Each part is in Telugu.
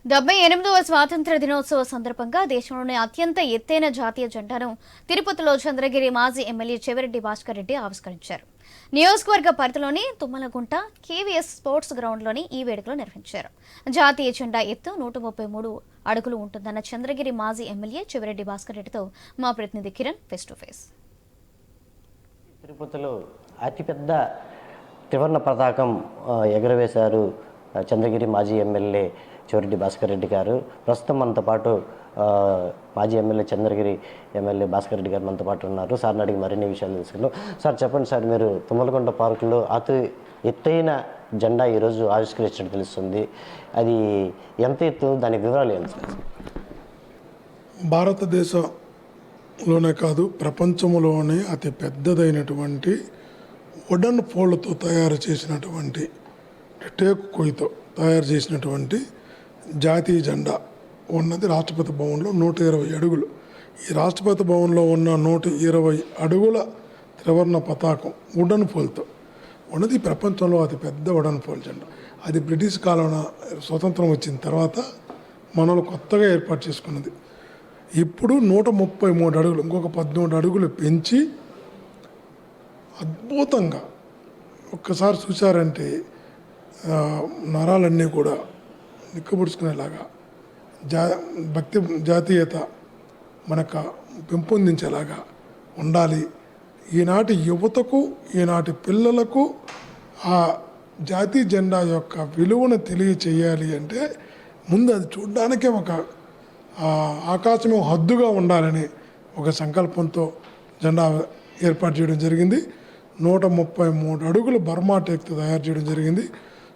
78వ స్వాతంత్ర్య దినోత్సవ సందర్భంగా దేశంలోని అత్యంత ఎత్తైన జాతీయ జెండాను తిరుపతిలో చంద్రగిరి మాజీ ఎమ్మెల్యే చెవిరెడ్డి భాస్కర్ రెడ్డి ఆవిష్కరించారు. నియోజకవర్గ పరిధిలోని తుమ్మలగుంట కేవీఎస్ స్పోర్ట్స్ గ్రౌండ్లోని ఈ వేడుకలు నిర్వహించారు. జాతీయ జెండా ఎత్తు 133 అడుగులు ఉంటుందన్న చంద్రగిరి మాజీ ఎమ్మెల్యే చెవిరెడ్డి భాస్కర్ రెడ్డితో మా ప్రతినిధి కిరణ్ ఫేస్ టు ఫేస్. తిరుపతిలో అతిపెద్ద త్రివర్ణ పతాకం ఎగురవేశారు చంద్రగిరి మాజీ ఎమ్మెల్యే చెవిరెడ్డి భాస్కర్ రెడ్డి గారు. ప్రస్తుతం మనతో పాటు మాజీ ఎమ్మెల్యే చంద్రగిరి ఎమ్మెల్యే భాస్కర్ రెడ్డి గారు మనతో పాటు ఉన్నారు. సార్ని అడిగి మరిన్ని విషయాలు తెలుసుకున్నాం. సార్ చెప్పండి సార్, మీరు తుమ్మలగుంట పార్కులో అతి ఎత్తైన జెండా ఈరోజు ఆవిష్కరించినట్టు తెలుస్తుంది. అది ఎంత ఎత్తు, దాని వివరాలు ఏంటి సార్? భారతదేశంలోనే కాదు, ప్రపంచంలోనే అతి పెద్దదైనటువంటి వుడన్ పోల్తో తయారు చేసినటువంటి టేకు కొయ్యతో తయారు చేసినటువంటి జాతీయ జెండా ఉన్నది రాష్ట్రపతి భవన్లో 120 అడుగులు. ఈ రాష్ట్రపతి భవన్లో ఉన్న 120 అడుగుల త్రివర్ణ పతాకం వుడన్ పోల్తో ఉన్నది ప్రపంచంలో అతి పెద్ద వుడన్ పోల్ జెండా. అది బ్రిటిష్ కాలం స్వతంత్రం వచ్చిన తర్వాత మనలో కొత్తగా ఏర్పాటు చేసుకున్నది. ఇప్పుడు 133 అడుగులు, ఇంకొక 13 అడుగులు పెంచి అద్భుతంగా ఒక్కసారి చూశారంటే నరాలన్నీ కూడా నిక్కబుడుచుకునేలాగా భక్తి జాతీయత మనకు పెంపొందించేలాగా ఉండాలి. ఈనాటి యువతకు, ఈనాటి పిల్లలకు ఆ జాతీయ జెండా యొక్క విలువను తెలియచేయాలి అంటే ముందు అది చూడడానికే ఒక ఆకాశమే హద్దుగా ఉండాలని ఒక సంకల్పంతో జెండా ఏర్పాటు చేయడం జరిగింది. 133 అడుగులు బర్మా టేక్తో తయారు చేయడం జరిగింది.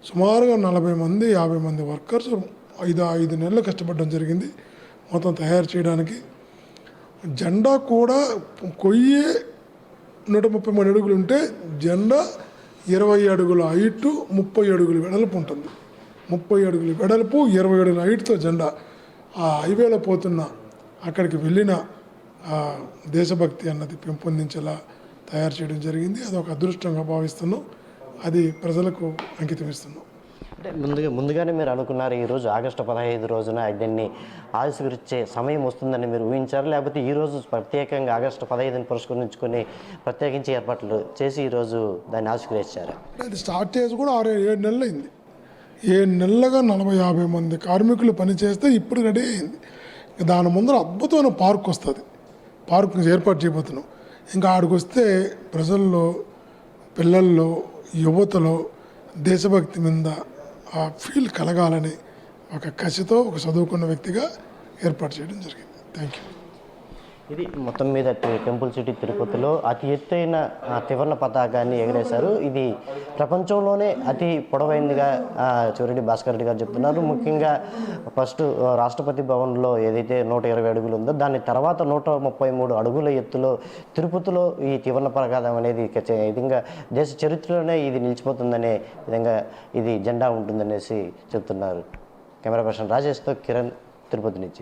సుమారుగా 40 మంది 50 మంది వర్కర్స్ 5 నెలలు కష్టపడడం జరిగింది మొత్తం తయారు చేయడానికి. జెండా కూడా కొయ్యే 133 అడుగులు ఉంటే జెండా 20 అడుగుల హైటు, 30 అడుగుల వెడల్పు ఉంటుంది. 30 అడుగుల వెడల్పు, 20 అడుగుల హైట్తో జెండా ఆ హైవేలో పోతున్న అక్కడికి వెళ్ళిన దేశభక్తి అన్నది పెంపొందించేలా తయారు చేయడం జరిగింది. అది ఒక అదృష్టంగా భావిస్తున్నాం. అది ప్రజలకు అంకితం ఇస్తున్నాం. అంటే ముందుగానే మీరు అనుకున్నారు ఈరోజు ఆగస్టు 15 రోజున దీన్ని ఆవిష్కరించే సమయం వస్తుందని మీరు ఊహించారు, లేకపోతే ఈరోజు ప్రత్యేకంగా ఆగస్టు 15ని పురస్కరించుకొని ప్రత్యేకించి ఏర్పాట్లు చేసి ఈరోజు దాన్ని ఆవిష్కరించారు? అది స్టార్ట్ చేసి కూడా 6-7 నెలలు అయింది. 7 నెలలుగా 40-50 మంది కార్మికులు పనిచేస్తే ఇప్పుడు రెడీ అయింది. దాని ముందర అద్భుతమైన పార్క్ వస్తుంది. పార్క్ ఏర్పాటు చేయబోతున్నాం. ఇంకా ఆడికి వస్తే ప్రజల్లో, పిల్లల్లో, యువతలో దేశభక్తి మీద ఆ ఫీల్ కలగాలని ఒక కసితో ఒక చదువుకున్న వ్యక్తిగా ఏర్పాటు చేయడం జరిగింది. Thank you. ఇది మొత్తం మీద టెంపుల్ సిటీ తిరుపతిలో అతి ఎత్తైన త్రివర్ణ పతాకాన్ని ఎగరేశారు. ఇది ప్రపంచంలోనే అతి పొడవైందిగా చెవిరెడ్డి భాస్కర్ రెడ్డి గారు చెప్తున్నారు. ముఖ్యంగా ఫస్ట్ రాష్ట్రపతి భవన్లో ఏదైతే 120 అడుగులు ఉందో దాని తర్వాత 133 అడుగుల ఎత్తులో తిరుపతిలో ఈ త్రివర్ణ పతాకం అనేది విధంగా దేశ చరిత్రలోనే ఇది నిలిచిపోతుందనే విధంగా ఇది జెండా ఉంటుందనేసి చెప్తున్నారు. కెమెరా పర్సన్ రాజేష్తో కిరణ్, తిరుపతి నుంచి.